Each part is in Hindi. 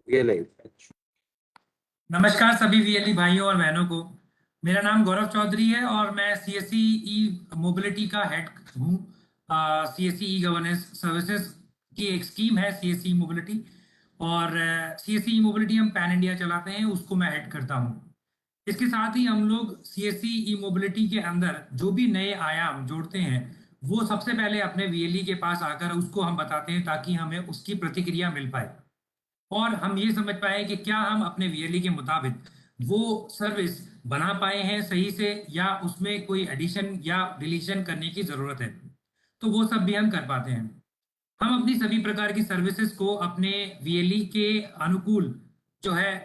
ये लाइव। नमस्कार सभी वीएलई भाइयों और बहनों को। मेरा नाम गौरव चौधरी है और मैं सीएससी ई मोबिलिटी का हेड हूँ। सीएससी ई गवर्नेंस सर्विसेज की एक स्कीम है सीएससी मोबिलिटी, और सीएससी ई मोबिलिटी हम पैन इंडिया चलाते हैं, उसको मैं हेड करता हूँ। इसके साथ ही हम लोग सीएससी ई मोबिलिटी के अंदर जो भी नए आयाम जोड़ते हैं वो सबसे पहले अपने वीएलई के पास आकर उसको हम बताते हैं, ताकि हमें उसकी प्रतिक्रिया मिल पाए और हम ये समझ पाए कि क्या हम अपने वीएलई के मुताबिक वो सर्विस बना पाए हैं सही से, या उसमें कोई एडिशन या डिलीशन करने की जरूरत है। तो वो सब भी हम कर पाते हैं। हम अपनी सभी प्रकार की सर्विसेज को अपने वीएलई के अनुकूल, जो है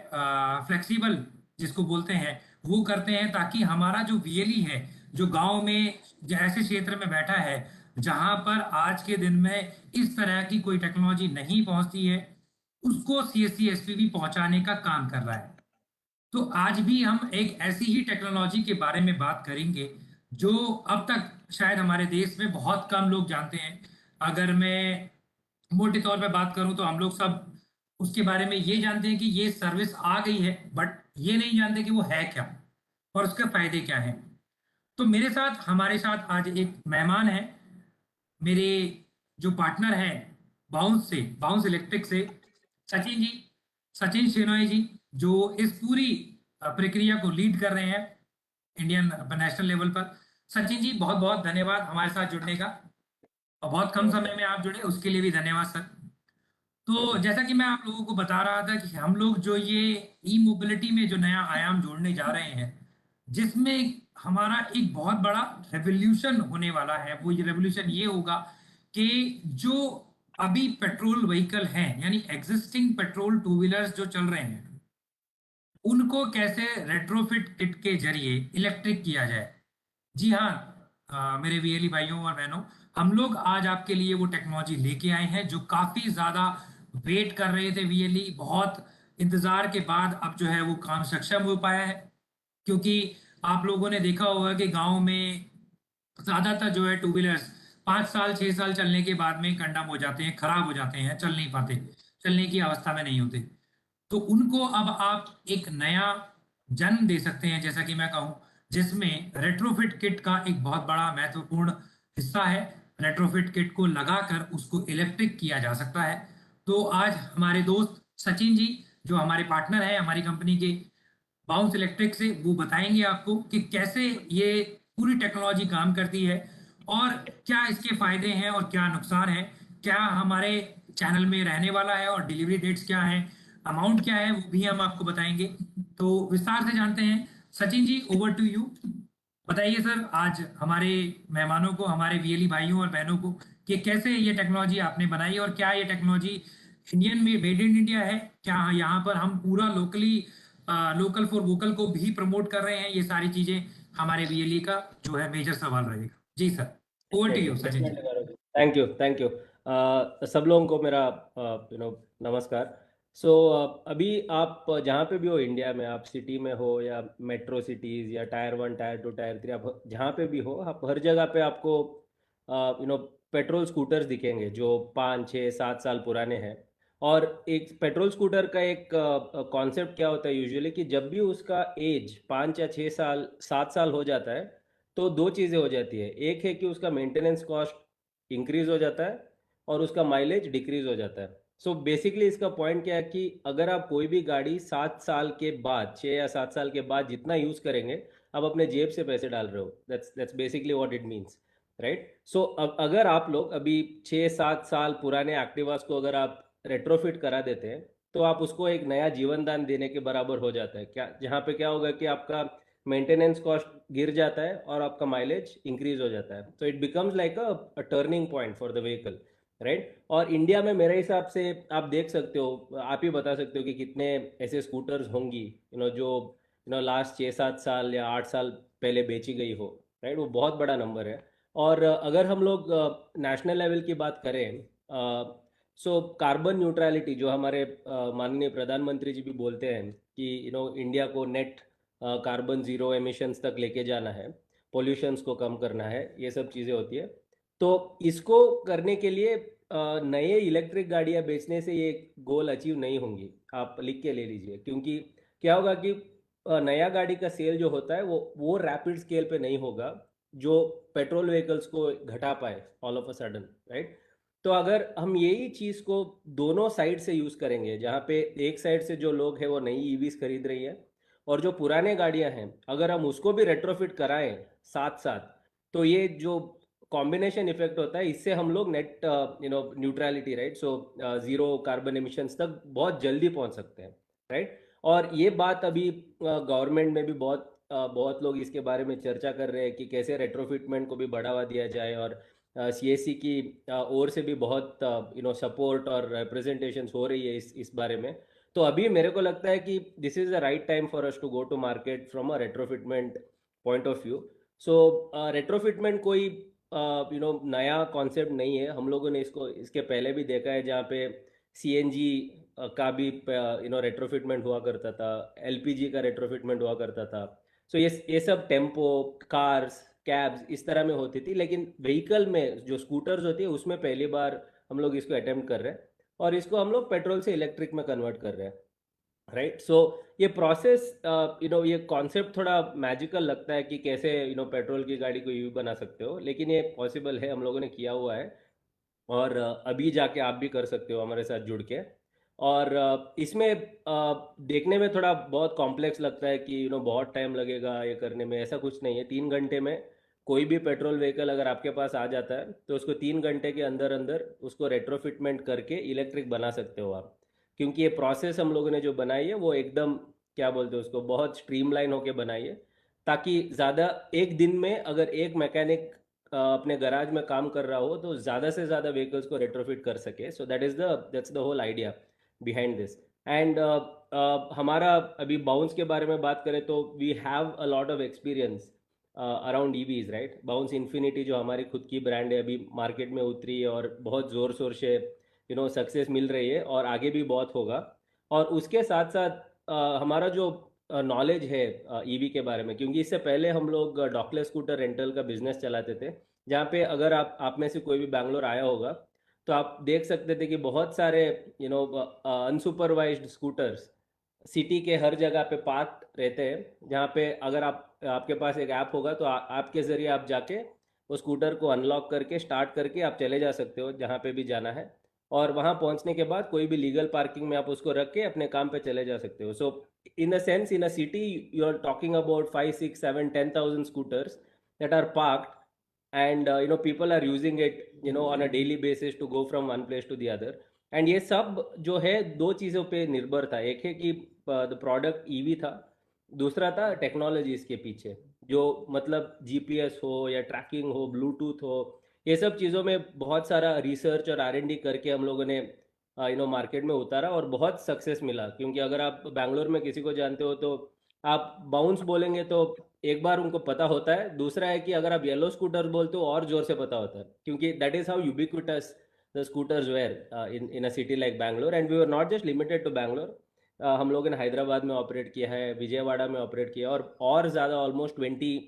फ्लेक्सिबल जिसको बोलते हैं, वो करते हैं, ताकि हमारा जो वीएलई है, जो गांव में जो ऐसे क्षेत्र में बैठा है जहां पर आज के दिन में इस तरह की कोई टेक्नोलॉजी नहीं पहुंचती है, उसको सीएससी एसपीबी पहुंचाने का काम कर रहा है। तो आज भी हम एक ऐसी ही टेक्नोलॉजी के बारे में बात करेंगे जो अब तक शायद हमारे देश में बहुत कम लोग जानते हैं। अगर मैं मोटे तौर पे बात करूं तो हम लोग सब उसके बारे में ये जानते हैं कि ये सर्विस आ गई है, बट ये नहीं जानते कि वो है क्या और उसके फायदे क्या हैं। तो मेरे साथ हमारे साथ आज एक मेहमान है, मेरे जो पार्टनर है बाउंस इलेक्ट्रिक से, सचिन जी, सचिन शेनॉय जी, जो इस पूरी प्रक्रिया को लीड कर रहे हैं इंडियन नेशनल लेवल पर। सचिन जी, बहुत बहुत धन्यवाद हमारे साथ जुड़ने का, और बहुत कम समय में आप जुड़े उसके लिए भी धन्यवाद सर। तो जैसा कि मैं आप लोगों को बता रहा था कि हम लोग जो ये ई मोबिलिटी में जो नया आयाम जोड़ने जा रहे हैं, जिसमें हमारा एक बहुत बड़ा रेवोल्यूशन होने वाला है, वो ये रेवोल्यूशन ये होगा कि जो अभी पेट्रोल व्हीकल हैं, यानी एग्जिस्टिंग पेट्रोल टू व्हीलर्स जो चल रहे हैं, उनको कैसे रेट्रोफिट किट के जरिए इलेक्ट्रिक किया जाए। जी हाँ, मेरे वीएलई भाइयों और बहनों, हम लोग आज आपके लिए वो टेक्नोलॉजी लेके आए हैं जो काफी ज्यादा वेट कर रहे थे वीएलई, बहुत इंतजार के बाद अब जो है वो काम सक्षम हो पाया है। क्योंकि आप लोगों ने देखा होगा कि गांव में ज्यादातर जो है टू व्हीलर्स 5 साल 6 साल चलने के बाद में कंडम हो जाते हैं, खराब हो जाते हैं, चल नहीं पाते, चलने की अवस्था में नहीं होते। तो उनको अब आप एक नया जन्म दे सकते हैं, जैसा कि मैं कहूं, जिसमें रेट्रोफिट किट का एक बहुत बड़ा महत्वपूर्ण हिस्सा है। रेट्रोफिट किट को लगाकर उसको इलेक्ट्रिक किया जा सकता है। तो आज हमारे दोस्त सचिन जी, जो हमारे पार्टनर है हमारी कंपनी के बाउंस इलेक्ट्रिक से, वो बताएंगे आपको कि कैसे ये पूरी टेक्नोलॉजी काम करती है और क्या इसके फायदे हैं और क्या नुकसान है, क्या हमारे चैनल में रहने वाला है और डिलीवरी डेट्स क्या हैं, अमाउंट क्या है, वो भी हम आपको बताएंगे। तो विस्तार से जानते हैं। Sachin ji, over to you. बताइए सर, आज हमारे मेहमानों को, हमारे वीएलई भाइयों और बहनों को, कि कैसे ये टेक्नोलॉजी आपने बनाई और क्या ये टेक्नोलॉजी इंडियन में मेड इन इंडिया है, क्या यहाँ पर हम पूरा लोकली लोकल फॉर वोकल को भी प्रमोट कर रहे हैं। ये सारी चीजें हमारे वीएलई का जो है मेजर सवाल रहेगा। जी sir, over to definitely you Sachin ji. Definitely Gaurav, thank you thank you. सब लोगों को मेरा नमस्कार। सो अभी आप जहाँ पे भी हो इंडिया में, आप सिटी में हो या मेट्रो सिटीज़ या टायर 1 टायर 2 टायर 3, आप जहाँ पे भी हो, आप हर जगह पे आपको पेट्रोल स्कूटर्स दिखेंगे जो 5 6 7 साल पुराने हैं। और एक पेट्रोल स्कूटर का एक कॉन्सेप्ट क्या होता है यूजुअली, कि जब भी उसका एज 5 या 6 साल 7 साल हो जाता है, तो दो चीज़ें हो जाती है। एक है कि उसका मेंटेनेंस कॉस्ट इंक्रीज हो जाता है और उसका माइलेज डिक्रीज हो जाता है। सो बेसिकली इसका पॉइंट क्या है कि अगर आप कोई भी गाड़ी 7 साल के बाद, 6 या 7 साल के बाद जितना यूज़ करेंगे, आप अपने जेब से पैसे डाल रहे हो। That's basically what it means, right. So अगर आप लोग अभी 6 7 साल पुराने एक्टिवास को अगर आप रेट्रोफिट करा देते हैं, तो आप उसको एक नया जीवन दान देने के बराबर हो जाता है। क्या जहाँ पे क्या होगा कि आपका मेंटेनेंस कॉस्ट गिर जाता है और आपका माइलेज इंक्रीज हो जाता है। तो it becomes like a turning point for the vehicle, right. और इंडिया में मेरे हिसाब से आप देख सकते हो, आप ही बता सकते हो कि कितने ऐसे स्कूटर्स होंगी जो लास्ट 6 7 साल या 8 साल पहले बेची गई हो, राइट। वो बहुत बड़ा नंबर है। और अगर हम लोग नेशनल लेवल की बात करें, सो कार्बन न्यूट्रलिटी जो हमारे माननीय प्रधानमंत्री जी भी बोलते हैं कि इंडिया को नेट कार्बन ज़ीरो एमिशंस तक लेके जाना है, पोल्यूशंस को कम करना है, ये सब चीज़ें होती है। तो इसको करने के लिए नए इलेक्ट्रिक गाड़ियां बेचने से ये गोल अचीव नहीं होंगी, आप लिख के ले लीजिए। क्योंकि क्या होगा कि नया गाड़ी का सेल जो होता है वो रैपिड स्केल पे नहीं होगा जो पेट्रोल व्हीकल्स को घटा पाए all of a sudden, right. तो अगर हम यही चीज़ को दोनों साइड से यूज़ करेंगे, जहाँ पे एक साइड से जो लोग हैं वो नई ईवीज खरीद रही है, और जो पुराने गाड़ियां हैं अगर हम उसको भी रेट्रोफिट कराएं साथ साथ, तो ये जो कॉम्बिनेशन इफेक्ट होता है, इससे हम लोग net neutrality, right, so zero carbon emissions तक बहुत जल्दी पहुंच सकते हैं, राइट। और ये बात अभी गवर्नमेंट में भी बहुत लोग इसके बारे में चर्चा कर रहे हैं कि कैसे रेट्रोफिटमेंट को भी बढ़ावा दिया जाए, और सीएससी की ओर से भी बहुत सपोर्ट और रिप्रेजेंटेशंस हो रही है इस बारे में। तो अभी मेरे को लगता है कि this is the right time for us to go to market from a retrofitment point of view. So retrofitment कोई नया कॉन्सेप्ट नहीं है, हम लोगों ने इसको इसके पहले भी देखा है, जहाँ पे सीएनजी का भी रेट्रोफिटमेंट हुआ करता था, एलपीजी का रेट्रोफिटमेंट हुआ करता था। सो ये सब टेम्पो, कार्स, कैब्स इस तरह में होती थी, लेकिन व्हीकल में जो स्कूटर्स होती है उसमें पहली बार हम लोग इसको अटेम्प्ट कर रहे हैं, और इसको हम लोग पेट्रोल से इलेक्ट्रिक में कन्वर्ट कर रहे हैं, राइट। सो ये प्रोसेस ये कॉन्सेप्ट थोड़ा मैजिकल लगता है कि कैसे पेट्रोल की गाड़ी को ईवी बना सकते हो, लेकिन ये पॉसिबल है, हम लोगों ने किया हुआ है। और अभी जाके आप भी कर सकते हो हमारे साथ जुड़ के। और इसमें देखने में थोड़ा बहुत कॉम्प्लेक्स लगता है कि बहुत टाइम लगेगा ये करने में, ऐसा कुछ नहीं है। 3 घंटे में कोई भी पेट्रोल व्हीकल अगर आपके पास आ जाता है तो उसको 3 घंटे के अंदर अंदर उसको रेट्रोफिटमेंट करके इलेक्ट्रिक बना सकते हो आप। क्योंकि ये प्रोसेस हम लोगों ने जो बनाई है वो एकदम, क्या बोलते हैं उसको, बहुत स्ट्रीमलाइन होके बनाई है, ताकि ज़्यादा एक दिन में अगर एक मैकेनिक अपने गराज में काम कर रहा हो तो ज़्यादा से ज़्यादा व्हीकल्स को रेट्रोफिट कर सके। So that's the whole idea behind this. And हमारा अभी बाउंस के बारे में बात करें तो we have a lot of experience around EVs, right. Bounce Infinity जो हमारी खुद की ब्रांड है, अभी मार्केट में उतरी है और बहुत ज़ोर शोर से सक्सेस मिल रही है, और आगे भी बहुत होगा। और उसके साथ साथ हमारा जो नॉलेज है ईवी के बारे में, क्योंकि इससे पहले हम लोग डॉकलेस स्कूटर रेंटल का बिजनेस चलाते थे, जहाँ पे अगर आप में से कोई भी बैंगलोर आया होगा तो आप देख सकते थे कि बहुत सारे अनसुपरवाइज्ड स्कूटर्स सिटी के हर जगह पे पार्क रहते हैं, जहाँ पे अगर आपके पास एक ऐप होगा तो आपके ज़रिए आप जाके वो स्कूटर को अनलॉक करके स्टार्ट करके आप चले जा सकते हो जहाँ पे भी जाना है, और वहाँ पहुँचने के बाद कोई भी लीगल पार्किंग में आप उसको रख के अपने काम पे चले जा सकते हो। सो in a sense, in a city you are talking about 5 6 7 10,000 scooters that are parked, and people are using it on a daily basis to go from one place to the other. And ये सब जो है दो चीज़ों पे निर्भर था, एक है कि द प्रोडक्ट ईवी था, दूसरा था टेक्नोलॉजी इसके पीछे, जो मतलब जीपीएस हो या ट्रैकिंग हो, ब्लूटूथ हो, ये सब चीज़ों में बहुत सारा रिसर्च और आर एंड डी करके हम लोगों ने मार्केट में उतारा, और बहुत सक्सेस मिला। क्योंकि अगर आप बैंगलोर में किसी को जानते हो तो आप बाउंस बोलेंगे तो एक बार उनको पता होता है, दूसरा है कि अगर आप येलो स्कूटर बोलते हो और जोर से पता होता है, क्योंकि that is how ubiquitous the scooters were in a city like Bangalore. And we were not just limited to Bangalore, हम लोगों ने हैदराबाद में ऑपरेट किया है, विजयवाड़ा में ऑपरेट किया, और ज़्यादा ऑलमोस्ट 20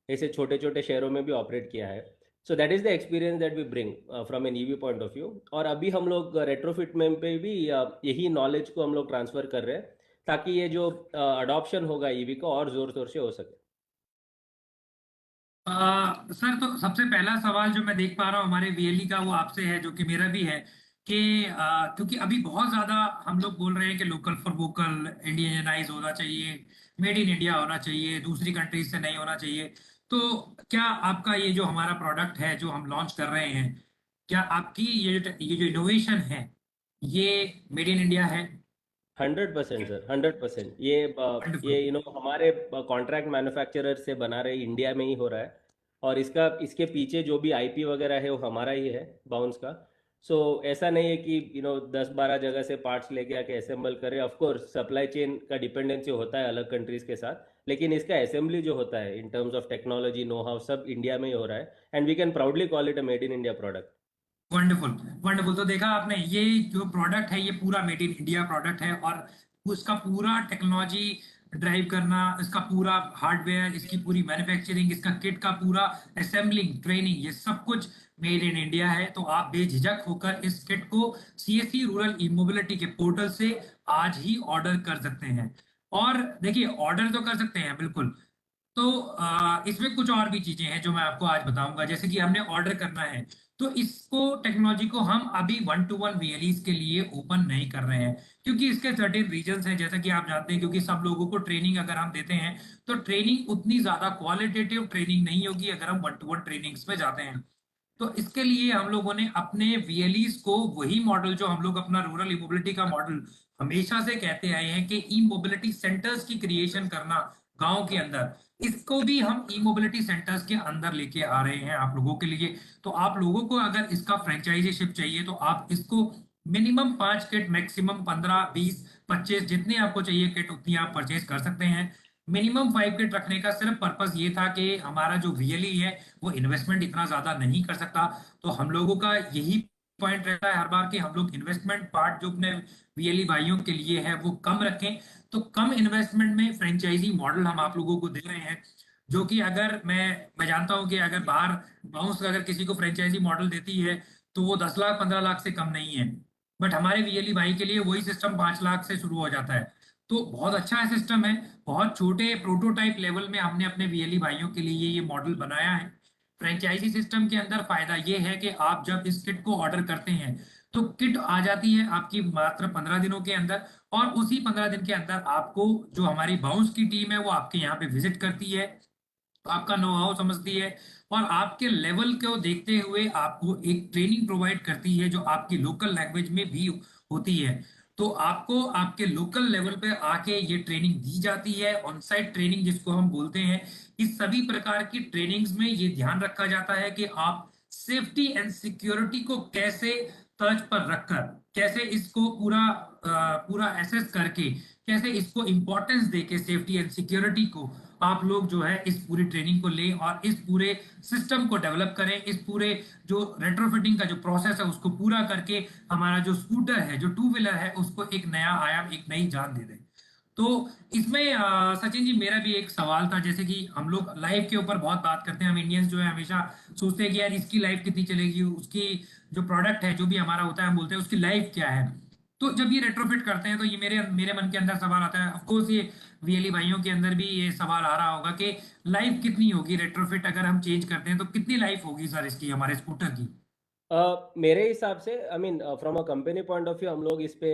ऐसे छोटे छोटे शहरों में भी ऑपरेट किया है। So that is the experience that we bring from an EV point of view. और अभी हम लोग रेट्रोफिट में पे भी यही नॉलेज को हम लोग ट्रांसफ़र कर रहे हैं, ताकि ये जो अडॉप्शन होगा ईवी का और ज़ोर शोर से हो सके। सर, तो सबसे पहला सवाल जो मैं देख पा रहा हूँ हमारे वीएलई का, वो आपसे है, जो कि मेरा भी है कि क्योंकि अभी बहुत ज्यादा हम लोग बोल रहे हैं कि लोकल फॉर वोकल, इंडियनाइज होना चाहिए, मेड इन इंडिया होना चाहिए, दूसरी कंट्रीज से नहीं होना चाहिए। तो क्या आपका ये जो हमारा प्रोडक्ट है जो हम लॉन्च कर रहे हैं, क्या आपकी ये जो इनोवेशन है ये मेड इन इंडिया है? 100% सर, 100%। ये वंडरफुल। हमारे कॉन्ट्रैक्ट मैन्युफैक्चरर से बना रहे, इंडिया में ही हो रहा है, और इसके पीछे जो भी आईपी वगैरह है वो हमारा ही है, बाउंस का। सो ऐसा नहीं है कि 10-12 जगह से पार्ट्स लेके आके असेंबल करें। ऑफ कोर्स सप्लाई चेन का डिपेंडेंसी होता है अलग कंट्रीज के साथ, लेकिन इसका असेंबली जो होता है in terms of technology, know how, सब इंडिया में ही हो रहा है, and we can proudly call it a made in India product. Wonderful. Wonderful. तो देखा आपने, ये जो प्रोडक्ट है ये पूरा मेड इन इंडिया प्रोडक्ट है, और उसका पूरा टेक्नोलॉजी ड्राइव करना, इसका पूरा हार्डवेयर, इसकी पूरी मैन्युफैक्चरिंग, इसका किट का पूरा असेंबलिंग, ट्रेनिंग, ये सब कुछ मेड इन इंडिया है। तो आप बेझिझक होकर इस किट को सीएससी रूरल ई मोबिलिटी के पोर्टल से आज ही ऑर्डर कर सकते हैं। और देखिए, ऑर्डर तो कर सकते हैं बिल्कुल। तो इसमें कुछ और भी चीजें हैं जो मैं आपको आज बताऊंगा। जैसे कि हमने ऑर्डर करना है, तो इसको टेक्नोलॉजी को हम अभी 1-to-1 वीएलईज के लिए ओपन नहीं कर रहे हैं, क्योंकि इसके सर्टेन रीजंस हैं, जैसा कि आप जानते हैं। क्योंकि सब लोगों को ट्रेनिंग अगर हम देते हैं, तो ट्रेनिंग उतनी ज्यादा क्वालिटेटिव ट्रेनिंग नहीं होगी अगर हम 1-to-1 ट्रेनिंग्स में जाते हैं। तो इसके लिए हम लोगों ने अपने वीएलईज को वही मॉडल, जो हम लोग अपना रूरल ई मोबिलिटी का मॉडल हमेशा से कहते आए हैं कि ई मोबिलिटी सेंटर्स की क्रिएशन करना गांव के अंदर, इसको भी हम ई मोबिलिटी सेंटर्स के अंदर लेके आ रहे हैं आप लोगों के लिए। तो आप लोगों को अगर इसका फ्रेंचाइजीशिप चाहिए, तो आप इसको मिनिमम 5 किट, मैक्सिमम 15, 20, 25, जितने आपको चाहिए किट उतनी आप परचेज कर सकते हैं। मिनिमम 5 किट रखने का सिर्फ पर्पस ये था कि हमारा जो वीएलई है वो इन्वेस्टमेंट इतना ज्यादा नहीं कर सकता। तो हम लोगों का यही पॉइंट रहता है हर बार कि हम लोग इन्वेस्टमेंट पार्ट जो अपने वीएलई भाइयों के लिए है वो कम रखें। तो कम इन्वेस्टमेंट में फ्रेंचाइजी मॉडल हम आप लोगों को दे रहे हैं, जो कि अगर मैं जानता हूं कि अगर बाहर बाउंस अगर किसी को फ्रेंचाइजी मॉडल देती है, तो वो 10 लाख 15 लाख से कम नहीं है। बट हमारे वीएलई भाई के लिए वही सिस्टम 5 लाख से शुरू हो जाता है। तो बहुत अच्छा सिस्टम है। बहुत छोटे प्रोटोटाइप लेवल में हमने अपने वीएलई भाइयों के लिए ये मॉडल बनाया है। फ्रेंचाइजी सिस्टम के अंदर फायदा ये है कि आप जब इस किट को ऑर्डर करते हैं, तो किट आ जाती है आपकी मात्र 15 दिनों के अंदर। और उसी 15 दिन के अंदर आपको जो हमारी बाउंस की टीम है वो आपके यहाँ पे विजिट करती है, आपका नो हाउ समझती है, और आपके लेवल को देखते हुए आपको एक ट्रेनिंग प्रोवाइड करती है जो आपकी लोकल लैंग्वेज में भी होती है। तो आपको आपके लोकल लेवल पे आके ये ट्रेनिंग दी जाती है, ऑन साइट ट्रेनिंग जिसको हम बोलते हैं। इस सभी प्रकार की ट्रेनिंग्स में ये ध्यान रखा जाता है कि आप सेफ्टी एंड सिक्योरिटी को कैसे तर्ज पर रखकर, कैसे इसको पूरा एसेस करके, कैसे इसको इंपॉर्टेंस देके सेफ्टी एंड सिक्योरिटी को आप लोग जो है इस पूरी ट्रेनिंग को लें और इस पूरे सिस्टम को डेवलप करें। इस पूरे जो रेट्रोफिटिंग का जो प्रोसेस है उसको पूरा करके हमारा जो स्कूटर है, जो टू व्हीलर है, उसको एक नया आयाम, एक नई जान दे दें। तो इसमें सचिन जी, मेरा भी एक सवाल था। जैसे कि हम लोग लाइफ के ऊपर बहुत बात करते हैं, हम इंडियंस जो है हमेशा सोचते हैं कि यार इसकी लाइफ कितनी चलेगी, उसकी जो प्रोडक्ट है जो भी हमारा होता है हम बोलते हैं उसकी लाइफ क्या है। तो जब ये रेट्रोफिट करते हैं, तो ये मेरे मेरे मन के अंदर सवाल आता है। ऑफ कोर्स ये वीएलई भाइयों के अंदर भी ये सवाल आ रहा होगा कि लाइफ कितनी होगी रेट्रोफिट अगर हम चेंज करते हैं, तो कितनी लाइफ होगी सर इसकी, हमारे स्कूटर की। मेरे हिसाब से I mean from a company point of view हम लोग इस पे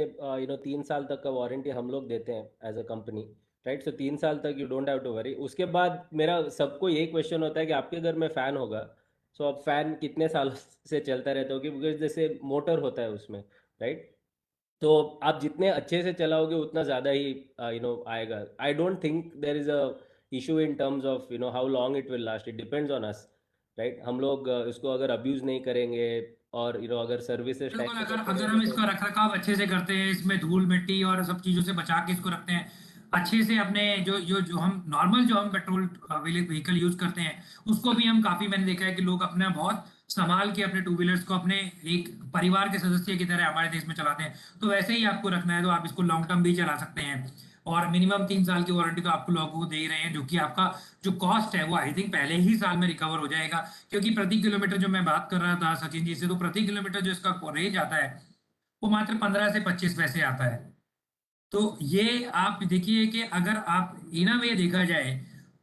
3 साल तक का वारंटी हम लोग देते हैं as a company, right. So 3 साल तक you don't have to worry. उसके बाद मेरा सबको यही क्वेश्चन होता है कि आपके घर में फ़ैन होगा, सो अब फ़ैन कितने साल से चलता रहता होगा, बिकॉज जैसे मोटर होता है उसमें, राइट। तो आप जितने अच्छे से चलाओगे उतना ज़्यादा ही आएगा। I don't think there is a issue in terms of how long it will last. It depends on us, right. हम लोग इसको अगर अब्यूज़ नहीं करेंगे और अगर सर्विसेज टाइम बिल्कुल, पे अगर करते अगर रहेंगे हम तो। इसका रख रखाव अच्छे से करते हैं, इसमें धूल मिट्टी और सब चीजों से बचा के इसको रखते हैं अच्छे से, अपने जो जो जो हम नॉर्मल जो हम पेट्रोल व्हीकल यूज करते हैं उसको भी हम काफी, मैंने देखा है कि लोग अपना बहुत संभाल के अपने टू व्हीलर्स को अपने एक परिवार के सदस्य की तरह हमारे देश में चलाते हैं। तो वैसे ही आपको रखना है, तो आप इसको लॉन्ग टर्म भी चला सकते हैं। और मिनिमम 3 साल की वारंटी तो आपको लोगों को दे ही रहे हैं, जो कि आपका जो कॉस्ट है वो आई थिंक पहले ही साल में रिकवर हो जाएगा। क्योंकि प्रति किलोमीटर जो मैं बात कर रहा था सचिन जी से, तो प्रति किलोमीटर जो इसका रेंज आता है वो मात्र 15 से 25 पैसे आता है। तो ये आप देखिए कि अगर आप इन अ वे देखा जाए,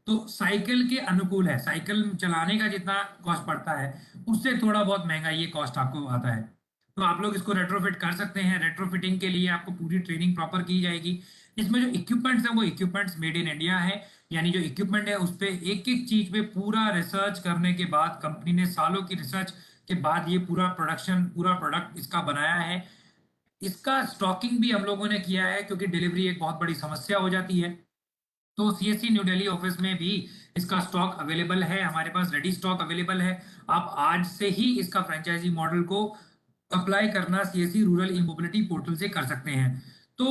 तो साइकिल के अनुकूल है। साइकिल चलाने का जितना कॉस्ट पड़ता है उससे थोड़ा बहुत महंगा ये कॉस्ट आपको आता है। तो आप लोग इसको रेट्रोफिट कर सकते हैं। रेट्रोफिटिंग के लिए आपको पूरी ट्रेनिंग प्रॉपर की जाएगी। इसमें जो इक्विपमेंट्स हैं वो इक्विपमेंट्स मेड इन इंडिया है। यानी जो इक्विपमेंट है उस पे एक एक चीज पे पूरा रिसर्च करने के बाद, कंपनी ने सालों की रिसर्च के बाद ये पूरा प्रोडक्ट इसका बनाया है। इसका स्टॉकिंग भी हम लोगों ने किया है, क्योंकि डिलीवरी एक बहुत बड़ी समस्या हो जाती है। तो सीएससी न्यू दिल्ली ऑफिस में भी इसका स्टॉक अवेलेबल है, हमारे पास रेडी स्टॉक अवेलेबल है। आप आज से ही इसका फ्रेंचाइजी मॉडल को अप्लाई करना सीएससी रूरल ई मोबिलिटी पोर्टल से कर सकते हैं। तो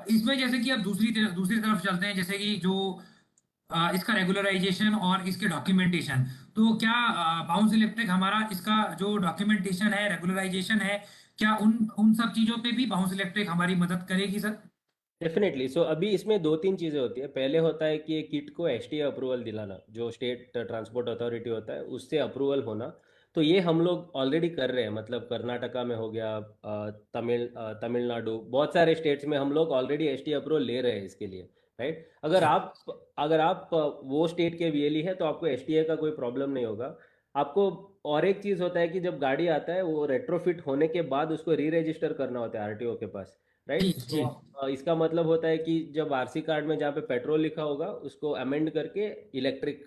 इसमें जैसे कि अब दूसरी तरफ चलते हैं, जैसे कि जो इसका रेगुलराइजेशन और इसके डॉक्यूमेंटेशन। तो क्या बाउंस इलेक्ट्रिक हमारा इसका जो डॉक्यूमेंटेशन है, रेगुलराइजेशन है, क्या उन उन सब चीजों पे भी बाउंस इलेक्ट्रिक हमारी मदद करेगी सर? डेफिनेटली। सो अभी इसमें दो तीन चीज़ें होती है। पहले होता है कि किट को एसटीए अप्रूवल दिलाना, जो स्टेट ट्रांसपोर्ट अथॉरिटी होता है उससे अप्रूवल होना। तो ये हम लोग ऑलरेडी कर रहे हैं, मतलब कर्नाटका में हो गया, तमिलनाडु, बहुत सारे स्टेट्स में हम लोग ऑलरेडी एसटीए अप्रूवल ले रहे हैं इसके लिए। राइट, अगर आप वो स्टेट के वीएलई है तो आपको एसटीए का कोई प्रॉब्लम नहीं होगा आपको। और एक चीज़ होता है कि जब गाड़ी आता है वो रेट्रोफिट होने के बाद उसको री रजिस्टर करना होता है आरटीओ के पास। जी राइट, जी। तो इसका मतलब होता है कि जब आरसी कार्ड में जहाँ पे पेट्रोल लिखा होगा उसको अमेंड करके इलेक्ट्रिक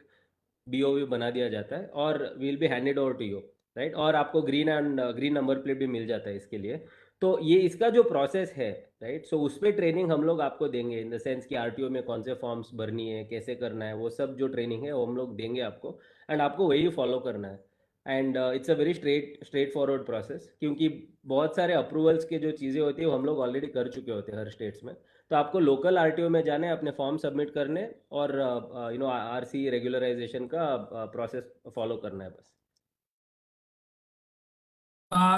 बीओवी बना दिया जाता है और will be handed over to you. Right, और आपको ग्रीन नंबर प्लेट भी मिल जाता है इसके लिए। तो ये इसका जो प्रोसेस है, राइट, सो उस पर ट्रेनिंग हम लोग आपको देंगे, इन द सेंस कि आरटीओ में कौन से फॉर्म्स भरनी है, कैसे करना है, वो सब जो ट्रेनिंग है वो हम लोग देंगे आपको। एंड आपको वही फॉलो करना है। And it's a very straight forward process, क्योंकि बहुत सारे अप्रूवल्स के जो चीज़ें होती है वो हम लोग ऑलरेडी कर चुके होते हैं हर स्टेट्स में। तो आपको लोकल आरटीओ में जाने, अपने फॉर्म सबमिट करने और आरसी रेगुलराइजेशन का प्रोसेस फॉलो करना है बस।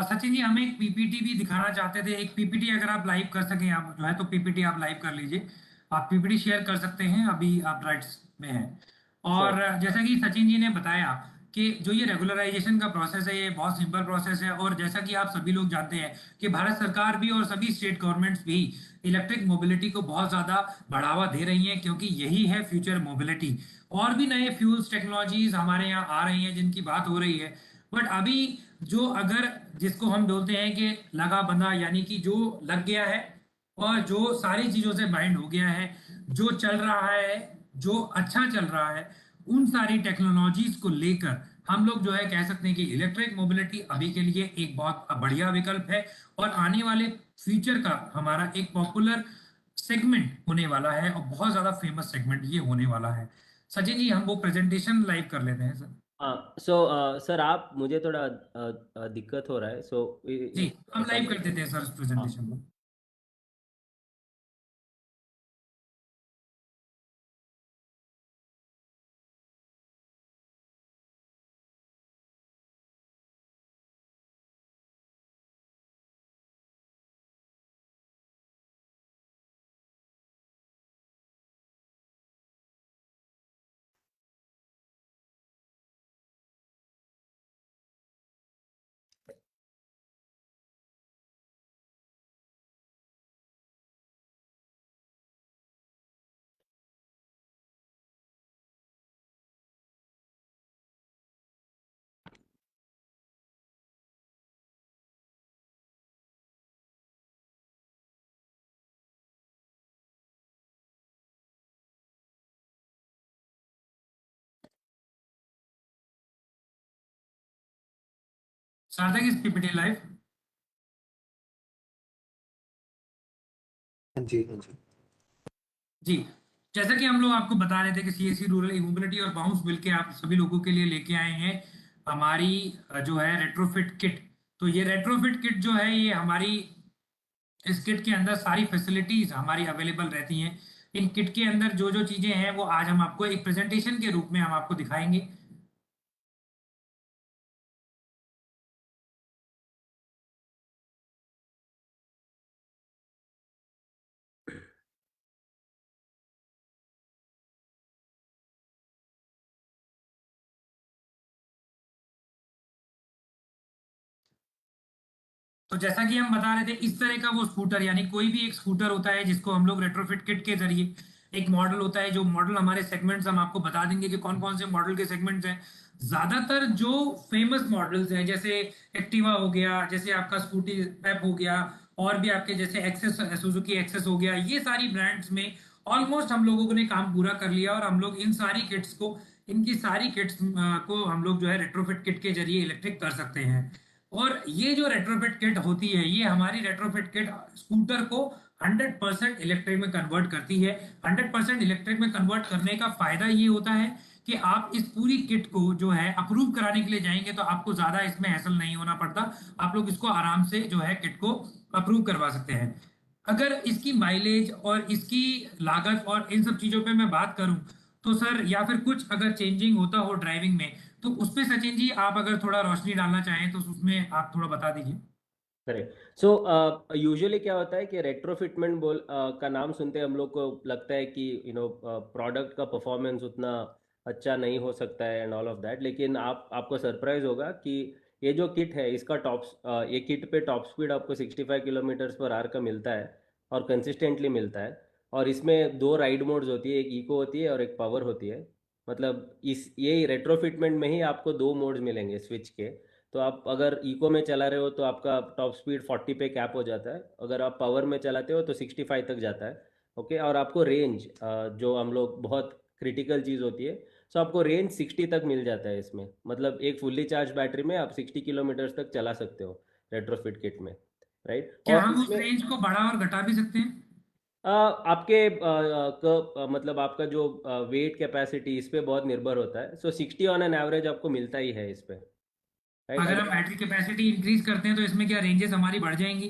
सचिन जी, हम एक पीपीटी भी दिखाना चाहते थे। एक पीपीटी अगर आप लाइव कर सकें, आप जो है तो पीपीटी आप लाइव कर लीजिए। आप पीपीटी शेयर कर सकते हैं, अभी आप राइट्स में हैं। और श्योर। जैसा कि सचिन जी ने बताया कि जो ये रेगुलराइजेशन का प्रोसेस है ये बहुत सिंपल प्रोसेस है। और जैसा कि आप सभी लोग जानते हैं कि भारत सरकार भी और सभी स्टेट गवर्नमेंट्स भी इलेक्ट्रिक मोबिलिटी को बहुत ज्यादा बढ़ावा दे रही हैं, क्योंकि यही है फ्यूचर मोबिलिटी। और भी नए फ्यूल्स टेक्नोलॉजीज हमारे यहाँ आ रही हैं जिनकी बात हो रही है। बट अभी जो अगर जिसको हम बोलते हैं कि लगा बंधा, यानी कि जो लग गया है और जो सारी चीजों से बाइंड हो गया है, जो चल रहा है, जो अच्छा चल रहा है, उन सारी टेक्नोलॉजीज को लेकर हम लोग जो है कह सकते हैं कि इलेक्ट्रिक मोबिलिटी अभी के लिए एक बहुत बढ़िया विकल्प है। और आने वाले फ्यूचर का हमारा एक पॉपुलर सेगमेंट होने वाला है और बहुत ज्यादा फेमस सेगमेंट ये होने वाला है। सचिन जी, हम वो प्रेजेंटेशन लाइव कर लेते हैं सर। हाँ, सो सर आप, मुझे थोड़ा दिक्कत हो रहा है, सो जी, एक हम लाइव समय। कर देते हैं सर उस हाँ। प्रेजेंटेशन को। सार्थक इस पीपीटी लाइव। हाँ जी, हाँ जी। जी, जैसा कि हम लोग आपको बता रहे थे कि सीएससी रूरल ई मोबिलिटी और बाउंस मिलके आप सभी लोगों के लिए लेके आए हैं हमारी जो है रेट्रोफिट किट। तो ये रेट्रोफिट किट जो है ये हमारी इस किट के अंदर सारी फैसिलिटीज हमारी अवेलेबल रहती हैं। इन किट के अंदर जो जो चीजें हैं वो आज हम आपको एक प्रेजेंटेशन के रूप में हम आपको दिखाएंगे। तो जैसा कि हम बता रहे थे, इस तरह का वो स्कूटर, यानी कोई भी एक स्कूटर होता है जिसको हम लोग रेट्रोफिट किट के जरिए, एक मॉडल होता है, जो मॉडल हमारे सेगमेंट्स हम आपको बता देंगे कि कौन कौन से मॉडल के सेगमेंट्स हैं। ज्यादातर जो फेमस मॉडल्स हैं जैसे एक्टिवा हो गया, जैसे आपका स्कूटी पेप हो गया, और भी आपके जैसे एक्सेस, सुजुकी एक्सेस हो गया, ये सारी ब्रांड्स में ऑलमोस्ट हम लोगों ने काम पूरा कर लिया। और हम लोग इन सारी किट्स को, इनकी सारी किट्स को हम लोग जो है रेट्रोफिट किट के जरिए इलेक्ट्रिक कर सकते हैं। और ये जो रेट्रोफिट किट होती है, ये हमारी रेट्रोफिट किट स्कूटर को 100% इलेक्ट्रिक में कन्वर्ट करती है। 100% इलेक्ट्रिक में कन्वर्ट करने का फायदा ये होता है कि आप इस पूरी किट को जो है अप्रूव कराने के लिए जाएंगे तो आपको ज्यादा इसमें हैसल नहीं होना पड़ता। आप लोग इसको आराम से जो है किट को अप्रूव करवा सकते हैं। अगर इसकी माइलेज और इसकी लागत और इन सब चीजों पे मैं बात करूं तो सर, या फिर कुछ अगर चेंजिंग होता हो ड्राइविंग में, तो उस पे सचिन जी आप अगर थोड़ा रोशनी डालना चाहें तो उसमें आप थोड़ा बता दीजिए। करेक्ट। सो यूजुअली क्या होता है कि रेट्रोफिटमेंट का नाम सुनते हम लोग को लगता है कि प्रोडक्ट का परफॉर्मेंस उतना अच्छा नहीं हो सकता है एंड ऑल ऑफ दैट, लेकिन आपको सरप्राइज होगा कि ये जो किट है इसका ये किट पे टॉप स्पीड आपको 65 किलोमीटर्स पर आवर का मिलता है और कंसिस्टेंटली मिलता है। और इसमें दो राइड मोड्स होती है, एक इको होती है और एक पावर होती है। मतलब इस ये रेट्रोफिटमेंट में ही आपको दो मोड्स मिलेंगे स्विच के। तो आप अगर इको में चला रहे हो तो आपका टॉप स्पीड 40 पे कैप हो जाता है, अगर आप पावर में चलाते हो तो 65 तक जाता है। ओके, और आपको रेंज, जो हम लोग बहुत क्रिटिकल चीज़ होती है, सो आपको रेंज 60 तक मिल जाता है इसमें। मतलब एक फुल्ली चार्ज बैटरी में आप 60 किलोमीटर्स तक चला सकते हो रेट्रोफिट किट में, राइट। क्या और हम उस इसमें रेंज को बढ़ा और घटा भी सकते हैं? मतलब आपका जो वेट कैपेसिटी इस पे बहुत निर्भर होता है। सो 60 ऑन एन एवरेज आपको मिलता ही है इस पे, राइट। अगर हम अगर बैटरी कैपेसिटी इंक्रीज करते हैं तो इसमें क्या रेंजेस हमारी बढ़ जाएंगी?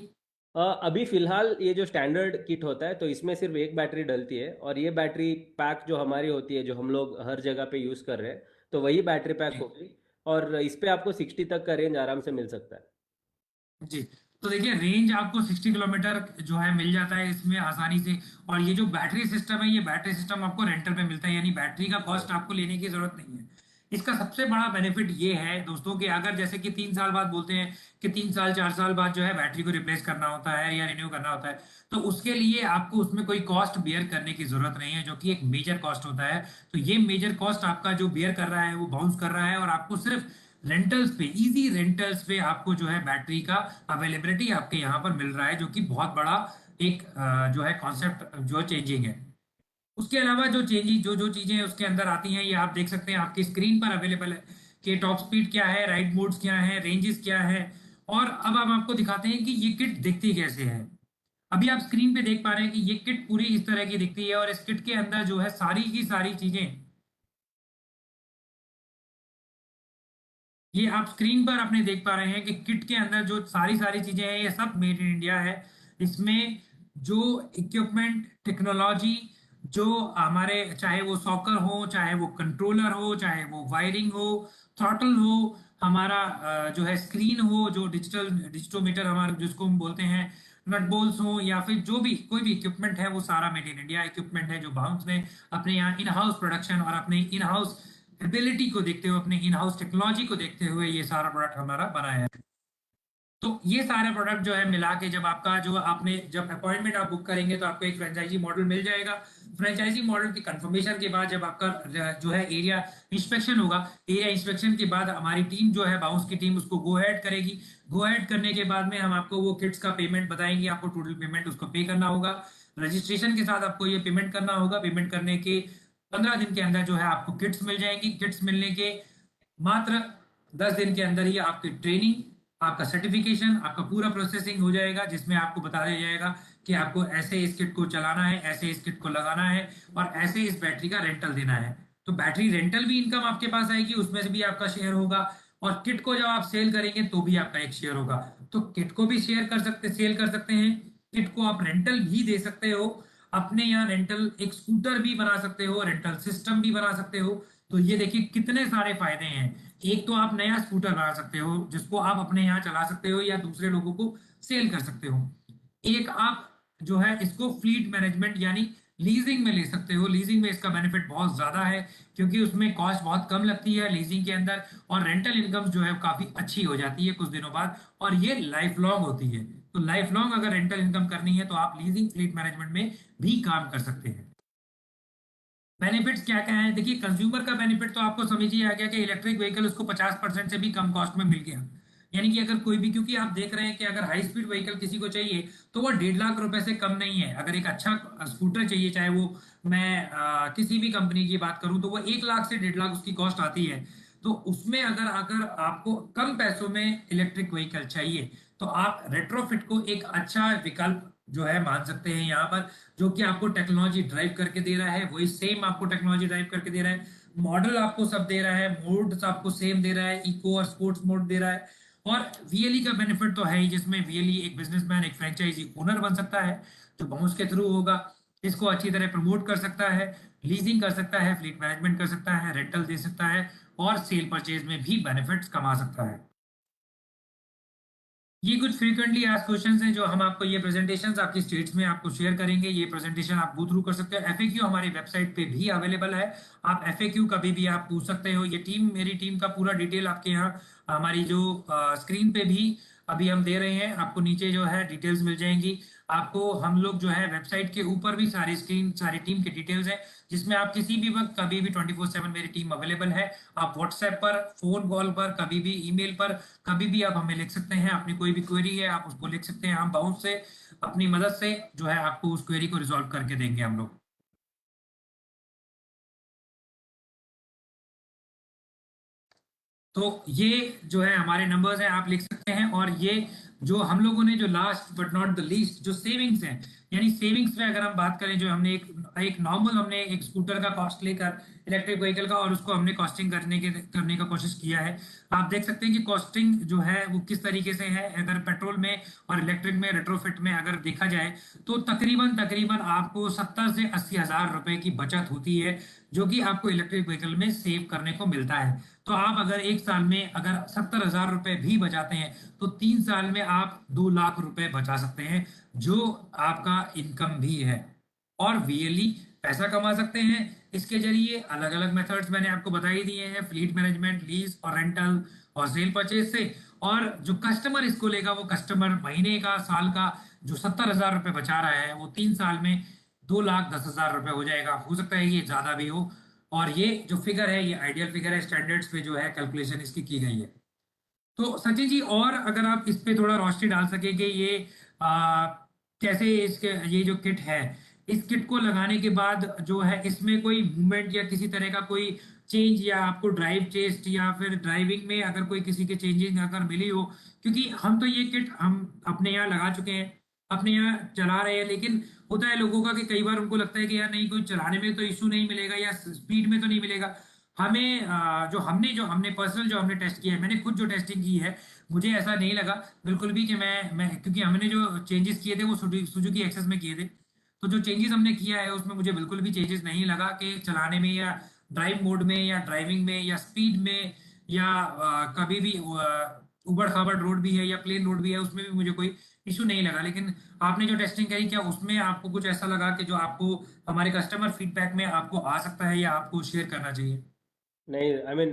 अभी फिलहाल ये जो स्टैंडर्ड किट होता है तो इसमें सिर्फ एक बैटरी डलती है, और ये बैटरी पैक जो हमारी होती है जो हम लोग हर जगह पे यूज़ कर रहे हैं, तो वही बैटरी पैक जी। होगी। और इस पे आपको 60 तक का रेंज आराम से मिल सकता है। जी। तो देखिए रेंज आपको 60 किलोमीटर जो है मिल जाता है इसमें आसानी से। और ये जो बैटरी सिस्टम है, ये बैटरी सिस्टम आपको रेंटल पे मिलता है, यानी बैटरी का कॉस्ट आपको लेने की जरूरत नहीं है। इसका सबसे बड़ा बेनिफिट ये है दोस्तों कि अगर जैसे कि 3 साल बाद बोलते हैं कि 3 साल 4 साल बाद जो है बैटरी को रिप्लेस करना होता है या रिन्यू करना होता है, तो उसके लिए आपको उसमें कोई कॉस्ट बियर करने की जरूरत नहीं है, जो कि एक मेजर कॉस्ट होता है। तो ये मेजर कॉस्ट आपका जो बियर कर रहा है वो बाउंस कर रहा है, और आपको सिर्फ रेंटल्स पे, इजी रेंटल्स पे आपको जो है बैटरी का अवेलेबिलिटी आपके यहाँ पर मिल रहा है, जो कि बहुत बड़ा एक जो है कॉन्सेप्ट जो चेंजिंग है। उसके अलावा जो चेंजिंग जो जो चीजें उसके अंदर आती हैं ये आप देख सकते हैं, आपकी स्क्रीन पर अवेलेबल है कि टॉप स्पीड क्या है, राइड मोड्स क्या है, रेंजेस क्या है। और अब हम आपको दिखाते हैं कि ये किट दिखती कैसे है। अभी आप स्क्रीन पे देख पा रहे हैं कि ये किट पूरी इस तरह की दिखती है, और इस किट के अंदर जो है सारी की सारी चीजें, ये आप स्क्रीन पर अपने देख पा रहे हैं कि किट के अंदर जो सारी सारी चीजें हैं ये सब मेड इन इंडिया है। इसमें जो इक्विपमेंट टेक्नोलॉजी, जो हमारे चाहे वो सॉकर हो, चाहे वो कंट्रोलर हो, चाहे वो वायरिंग हो, थ्रॉटल हो, हमारा जो है स्क्रीन हो, जो डिजिटोमीटर हमारा जिसको हम बोलते हैं, नट बोल्स हो, या फिर जो भी कोई भी इक्विपमेंट है, वो सारा मेड इन इंडिया इक्विपमेंट है, जो बाउंस ने अपने यहाँ इन हाउस प्रोडक्शन और अपने इन हाउस एबिलिटी को देखते हुए, अपने इन हाउस टेक्नोलॉजी को देखते हुए ये सारा प्रोडक्ट हमारा बनाया है। तो ये सारे प्रोडक्ट जो है मिला के जब आपका जो आपने जब अपॉइंटमेंट आप बुक करेंगे तो आपको एक फ्रेंचाइजी मॉडल मिल जाएगा। फ्रेंचाइजी मॉडल की कंफर्मेशन के बाद जब आपका जो है एरिया इंस्पेक्शन होगा, एरिया इंस्पेक्शन के बाद हमारी टीम जो है बाउंस की टीम उसको गो हेड करेगी। गो हेड करने के बाद में हम आपको वो किट्स का पेमेंट बताएंगे, आपको टोटल पेमेंट उसको पे करना होगा। रजिस्ट्रेशन के साथ आपको ये पेमेंट करना होगा। पेमेंट करने के 15 दिन के अंदर जो है आपको किट्स मिल जाएंगी। किट्स मिलने के मात्र 10 दिन के अंदर ही आपकी ट्रेनिंग, आपका सर्टिफिकेशन, आपका पूरा प्रोसेसिंग हो जाएगा, जिसमें आपको बता दिया जाएगा कि आपको ऐसे इस किट को चलाना है, ऐसे इस किट को लगाना है, और ऐसे इस बैटरी का रेंटल देना है। तो बैटरी रेंटल भी इनकम आपके पास आएगी, उसमें से भी आपका शेयर होगा। और किट को जब आप सेल करेंगे तो भी आपका एक शेयर होगा। तो किट को भी शेयर कर सकते सेल कर सकते हैं, किट को आप रेंटल भी दे सकते हो। अपने यहाँ रेंटल एक स्कूटर भी बना सकते हो, रेंटल सिस्टम भी बना सकते हो। तो ये देखिए कितने सारे फायदे हैं। एक तो आप नया स्कूटर बना सकते हो जिसको आप अपने यहाँ चला सकते हो या दूसरे लोगों को सेल कर सकते हो। एक आप जो है इसको फ्लीट मैनेजमेंट यानी लीजिंग में ले सकते हो। लीजिंग में इसका बेनिफिट बहुत ज्यादा है, क्योंकि उसमें कॉस्ट बहुत कम लगती है लीजिंग के अंदर, और रेंटल इनकम जो है काफी अच्छी हो जाती है कुछ दिनों बाद, और ये लाइफ लॉन्ग होती है। तो लाइफ लॉन्ग अगर रेंटल इनकम करनी है तो आप लीजिंग फ्लीट मैनेजमेंट में भी काम कर सकते हैं। बेनिफिट्स क्या क्या है देखिए, कंज्यूमर का बेनिफिट तो आपको समझ ही आ गया कि इलेक्ट्रिक व्हीकल उसको 50% से भी कम कॉस्ट में मिल गया। यानी कि अगर कोई भी, क्योंकि आप देख रहे हैं कि अगर हाई स्पीड व्हीकल किसी को चाहिए तो वो 1.5 लाख रुपए से कम नहीं है। अगर एक अच्छा स्कूटर चाहिए, चाहे वो मैं किसी भी कंपनी की बात करूं, तो वो 1 लाख से 1.5 लाख उसकी कॉस्ट आती है। तो उसमें अगर अगर आपको कम पैसों में इलेक्ट्रिक व्हीकल चाहिए तो आप रेट्रोफिट को एक अच्छा विकल्प जो है मान सकते हैं यहाँ पर, जो कि आपको टेक्नोलॉजी ड्राइव करके दे रहा है, वही सेम आपको टेक्नोलॉजी ड्राइव करके दे रहा है। मॉडल आपको सब दे रहा है, मोड्स आपको सेम दे रहा है, इको और स्पोर्ट्स मोड दे रहा है। और वीएलई का बेनिफिट तो है ही, जिसमें वीएलई एक बिजनेसमैन, एक फ्रेंचाइजी ओनर बन सकता है, जो बाउंस के थ्रू होगा। इसको अच्छी तरह प्रमोट कर सकता है, लीजिंग कर सकता है, फ्लीट मैनेजमेंट कर सकता है, रेंटल दे सकता है, और सेल परचेज में भी बेनिफिट्स कमा सकता है। ये कुछ फ्रीक्वेंटली आस्क्ड क्वेश्चंस हैं जो हम आपको ये प्रेजेंटेशंस आपकी स्टेट्स में आपको शेयर करेंगे। ये प्रेजेंटेशन आप गो थ्रू कर सकते हो। एफएक्यू हमारी वेबसाइट पे भी अवेलेबल है। आप एफएक्यू कभी भी आप पूछ सकते हो। ये टीम, मेरी टीम का पूरा डिटेल आपके यहाँ हमारी जो स्क्रीन पे भी अभी हम दे रहे हैं, आपको नीचे जो है डिटेल्स मिल जाएंगी। आपको हम लोग जो है वेबसाइट के ऊपर भी सारी स्क्रीन, सारी टीम की डिटेल्स है, जिसमें आप किसी भी वक्त कभी भी 24/7 मेरी टीम अवेलेबल है। आप व्हाट्सएप पर, फोन कॉल पर, कभी भी ईमेल पर, कभी भी आप हमें लिख सकते हैं। अपनी कोई भी क्वेरी है आप उसको लिख सकते हैं। हम बहुत से अपनी मदद से जो है आपको उस क्वेरी को रिजॉल्व करके देंगे हम लोग। तो ये जो है हमारे नंबर्स हैं, आप लिख सकते हैं। और ये जो हम लोगों ने जो last but not the least जो सेविंग्स हैं, यानी सेविंग्स में अगर हम बात करें, जो हमने एक नॉर्मल हमने एक स्कूटर का कॉस्ट लेकर इलेक्ट्रिक व्हीकल का, और उसको हमने कॉस्टिंग करने का कोशिश किया है। आप देख सकते हैं कि कॉस्टिंग जो है वो किस तरीके से है। अगर पेट्रोल में और इलेक्ट्रिक में, रेट्रोफिट में अगर देखा जाए, तो तकरीबन तकरीबन आपको 70 से 80 हज़ार रुपए की बचत होती है, जो कि आपको इलेक्ट्रिक व्हीकल में सेव करने को मिलता है। तो आप अगर एक साल में अगर 70 हज़ार रुपए भी बचाते हैं, तो 3 साल में आप 2 लाख रुपए बचा सकते हैं, जो आपका इनकम भी है। और वीएलई पैसा कमा सकते हैं इसके जरिए। अलग अलग मेथड्स मैंने आपको बता ही दिए हैं, फ्लीट मैनेजमेंट, लीज और रेंटल और सेल परचेज से। और जो कस्टमर इसको लेगा, वो कस्टमर महीने का, साल का जो 70 हज़ार रुपए बचा रहा है, वो 3 साल में 2 लाख 10 हज़ार रुपए हो जाएगा। हो सकता है ये ज्यादा भी हो। और ये जो फिगर है, ये आइडियल फिगर है, स्टैंडर्ड्स पे जो है कैलकुलेशन इसकी की गई है। तो सचिन जी, और अगर आप इस पे थोड़ा रोशनी डाल सके कि ये कैसे इसके, ये जो किट है, इस किट को लगाने के बाद जो है इसमें कोई मूवमेंट या किसी तरह का कोई चेंज, या आपको ड्राइव टेस्ट या फिर ड्राइविंग में अगर कोई किसी के चेंजेस अगर मिली हो। क्योंकि हम तो ये किट हम अपने यहाँ लगा चुके हैं, अपने यहाँ चला रहे हैं, लेकिन होता है लोगों का कि कई बार उनको लगता है कि यार नहीं, कोई चलाने में तो इशू नहीं मिलेगा या स्पीड में तो नहीं मिलेगा। हमें जो हमने पर्सनल जो हमने टेस्ट किया है, मैंने खुद जो टेस्टिंग की है, मुझे ऐसा नहीं लगा बिल्कुल भी कि मैं क्योंकि हमने जो चेंजेस किए थे वो सुजुकी एक्सेस में किए थे। तो जो चेंजेस हमने किया है उसमें मुझे बिल्कुल भी चेंजेस नहीं लगा कि चलाने में या ड्राइव मोड में या ड्राइविंग में या स्पीड में, या कभी भी उबड़ खाबड़ रोड भी है या प्लेन रोड भी है, उसमें भी मुझे कोई इशू नहीं लगा। लेकिन आपने जो टेस्टिंग करी, क्या उसमें आपको कुछ ऐसा लगा कि जो आपको हमारे कस्टमर फीडबैक में आपको आ सकता है या आपको शेयर करना चाहिए? नहीं, आई मीन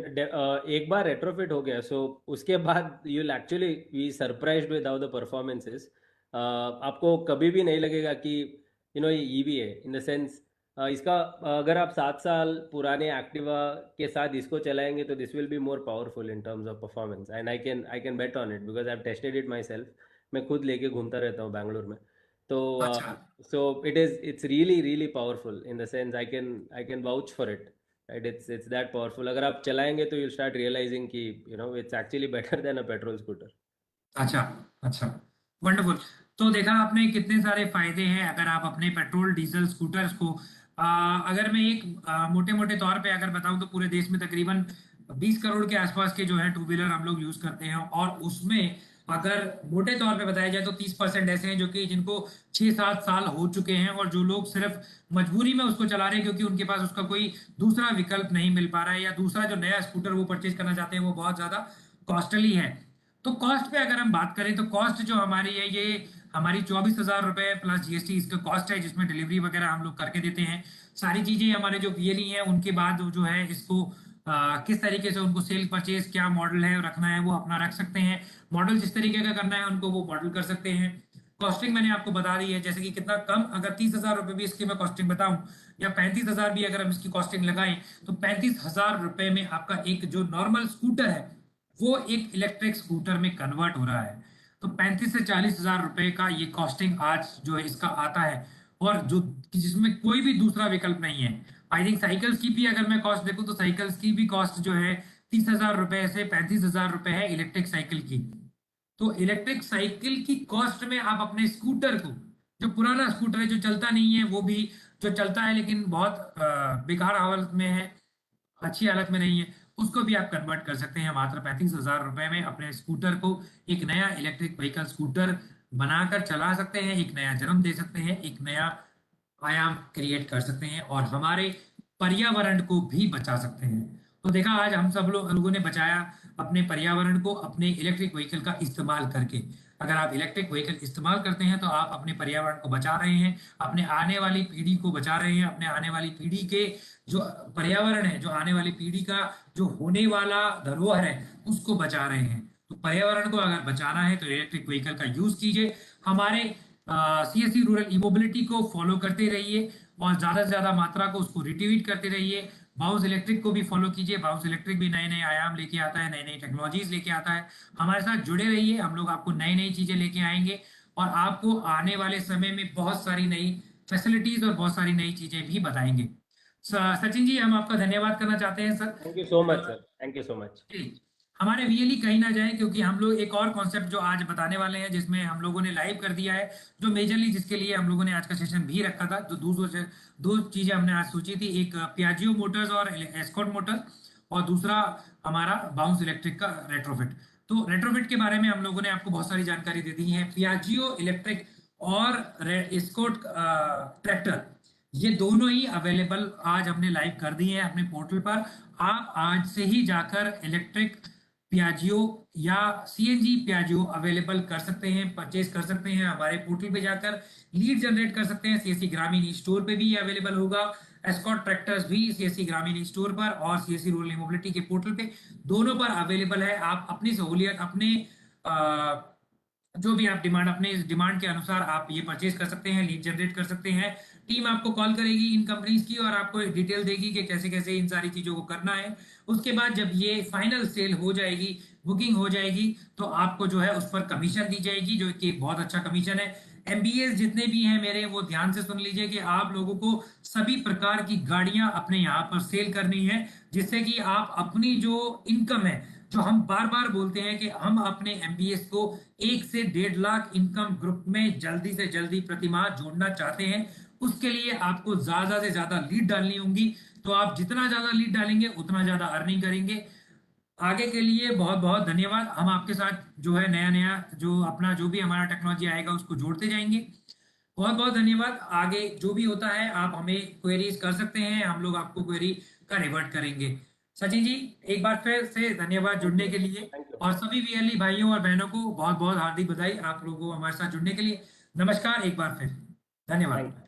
एक बार रेट्रोफिट हो गया, सो उसके बाद you will actually be surprised with how the performances. आपको कभी भी नहीं लगेगा कि ये ईवी है, इन द सेंस इसका अगर आप 7 साल पुराने एक्टिवा के साथ इसको चलाएंगे तो this will be more powerful in terms of performance, and I can bet on it because I have tested it my self. मैं खुद लेके घूमता रहता हूँ बैंगलोर में। तो अच्छा। So it's really really powerful in the sense I can vouch for it. Right, it's that powerful. अगर आप चलाएंगे तो यू स्टार्ट रियलाइजिंग कि it's actually better than a petrol scooter. अच्छा। अच्छा। वंडरफुल। तो देखा आपने कितने सारे फायदे हैं अगर आप अपने पेट्रोल डीजल स्कूटर्स को, अगर मैं एक मोटे मोटे तौर पे अगर बताऊं, तो पूरे देश में तकरीबन 20 करोड़ के आसपास के जो है टू व्हीलर हम लोग यूज करते हैं। और उसमें अगर मोटे तौर पे बताया जाए तो 30% ऐसे हैं जो कि जिनको 6-7 साल हो चुके हैं, और जो लोग सिर्फ मजबूरी में उसको चला रहे हैं क्योंकि उनके पास उसका कोई दूसरा विकल्प नहीं मिल पा रहा है, या दूसरा जो नया स्कूटर वो परचेज करना चाहते हैं वो बहुत ज्यादा कॉस्टली है। तो कॉस्ट पे अगर हम बात करें, तो कॉस्ट जो हमारी है, ये हमारी 24 हज़ार रुपए प्लस जीएसटी इसका कॉस्ट है, जिसमें डिलीवरी वगैरह हम लोग करके देते हैं। सारी चीजें हमारे जो वीएलई हैं उनके बाद जो है इसको किस तरीके से उनको सेल परचेज, क्या मॉडल है रखना है वो अपना रख सकते हैं। मॉडल जिस तरीके का करना है उनको वो मॉडल कर सकते हैं। कॉस्टिंग मैंने आपको बता दी है, जैसे कि कितना कम, अगर 30 हज़ार रुपए भी इसकी मैं कॉस्टिंग बताऊं, या 35 हज़ार भी अगर हम इसकी कॉस्टिंग लगाएं, तो 35 हज़ार रुपए में आपका एक जो नॉर्मल स्कूटर है वो एक इलेक्ट्रिक स्कूटर में कन्वर्ट हो रहा है। तो 35 से 40 हज़ार रुपए का ये कॉस्टिंग आज जो है इसका आता है, और जो जिसमें कोई भी दूसरा विकल्प नहीं है। आई थिंक साइकिल्स की भी अगर मैं कॉस्ट देखूं, तो साइकिल्स की भी कॉस्ट जो है 30 हज़ार रुपए से 35 हज़ार रुपए है इलेक्ट्रिक साइकिल की। तो इलेक्ट्रिक साइकिल की कॉस्ट में आप अपने स्कूटर को, जो पुराना स्कूटर है जो चलता नहीं है, वो भी जो चलता है लेकिन बहुत बेकार हालत में है, अच्छी हालत में नहीं है, उसको भी आप कन्वर्ट कर सकते हैं मात्र 35 हज़ार रुपए में। अपने स्कूटर को एक नया इलेक्ट्रिक व्हीकल स्कूटर बनाकर चला सकते हैं, एक नया जन्म दे सकते हैं, एक नया आयाम क्रिएट कर सकते हैं, और हमारे पर्यावरण को भी बचा सकते हैं। तो देखा, आज हम सब लोगों ने बचाया अपने पर्यावरण को अपने इलेक्ट्रिक व्हीकल का इस्तेमाल करके। अगर आप इलेक्ट्रिक व्हीकल इस्तेमाल करते हैं तो आप अपने पर्यावरण को बचा रहे हैं, अपने आने वाली पीढ़ी को बचा रहे हैं, अपने आने वाली पीढ़ी के जो पर्यावरण है, जो आने वाली पीढ़ी का जो होने वाला धरोहर है, उसको बचा रहे हैं। तो पर्यावरण को अगर बचाना है तो इलेक्ट्रिक व्हीकल का यूज कीजिए। हमारे सीएससी रूरल ई मोबिलिटी को फॉलो करते रहिए और ज्यादा से ज्यादा मात्रा को उसको रिट्वीट करते रहिए। बाउंस इलेक्ट्रिक को भी फॉलो कीजिए। बाउंस इलेक्ट्रिक भी नए नए आयाम लेके आता है, नई नई टेक्नोलॉजीज लेके आता है। हमारे साथ जुड़े रहिए, हम लोग आपको नई नई चीजें लेके आएंगे और आपको आने वाले समय में बहुत सारी नई फैसिलिटीज और बहुत सारी नई चीजें भी बताएंगे। सचिन जी, हम आपका धन्यवाद करना चाहते हैं sir. Thank you so much sir, thank you so much. हमारे वीएलई कहीं ना जाए, क्योंकि हम लोग एक और कॉन्सेप्ट जो आज बताने वाले हैं जिसमें हम लोगों ने लाइव कर दिया है, जो मेजरली जिसके लिए हम लोगों ने आज का सेशन भी रखा था। तो दो चीजें हमने आज सोची थी, एक पियाजियो मोटर्स और एस्कॉर्ट मोटर्स, और दूसरा हमारा बाउंस इलेक्ट्रिक का रेट्रोफिट। तो रेट्रोफिट के बारे में हम लोगों ने आपको बहुत सारी जानकारी दे दी है। पियाजियो इलेक्ट्रिक और एस्कॉर्ट ट्रैक्टर, ये दोनों ही अवेलेबल आज हमने लाइव कर दिए हैं अपने पोर्टल पर। आप आज से ही जाकर इलेक्ट्रिक पियाजियो या सीएनजी पियाजियो अवेलेबल कर सकते हैं, परचेज कर सकते हैं। हमारे पोर्टल पे जाकर लीड जनरेट कर सकते हैं। सीएससी ग्रामीण स्टोर पे भी ये अवेलेबल होगा। एस्कॉर्ट ट्रैक्टर्स भी सीएससी ग्रामीण स्टोर पर और सीएससी रूरल मोबिलिटी के पोर्टल पे दोनों पर अवेलेबल है। आप अपनी सहूलियत, अपने जो भी आप डिमांड, अपने डिमांड के अनुसार आप ये परचेज कर सकते हैं, लीड जनरेट कर सकते हैं। टीम आपको कॉल करेगी इन कंपनीज की और आपको डिटेल देगी कि कैसे कैसे इन सारी चीजों को करना है। उसके बाद जब ये फाइनल सेल हो जाएगी, बुकिंग हो जाएगी, तो आपको जो है उस पर कमीशन दी जाएगी, जो कि बहुत अच्छा कमीशन है। एमबीएस जितने भी हैं मेरे, वो ध्यान से सुन लीजिए कि आप लोगों को सभी प्रकार की गाड़ियां अपने यहाँ पर सेल करनी है, जिससे कि आप अपनी जो इनकम है, जो हम बार बार बोलते हैं कि हम अपने एमबीएस को 1 से 1.5 लाख इनकम ग्रुप में जल्दी से जल्दी प्रतिमाह जोड़ना चाहते हैं, उसके लिए आपको ज्यादा से ज्यादा लीड डालनी होंगी। तो आप जितना ज्यादा लीड डालेंगे उतना ज्यादा अर्निंग करेंगे। आगे के लिए बहुत बहुत धन्यवाद। हम आपके साथ जो है नया नया जो अपना जो भी हमारा टेक्नोलॉजी आएगा उसको जोड़ते जाएंगे। बहुत बहुत धन्यवाद। आगे जो भी होता है आप हमें क्वेरीज कर सकते हैं, हम लोग आपको क्वेरी का रिवर्ट करेंगे। सचिन जी, एक बार फिर से धन्यवाद थैंक जुड़ने यू, के लिए। Thank you. और सभी वीएलई भाइयों और बहनों को बहुत बहुत हार्दिक बधाई आप लोगों को हमारे साथ जुड़ने के लिए। नमस्कार, एक बार फिर थैंक धन्यवाद। यू।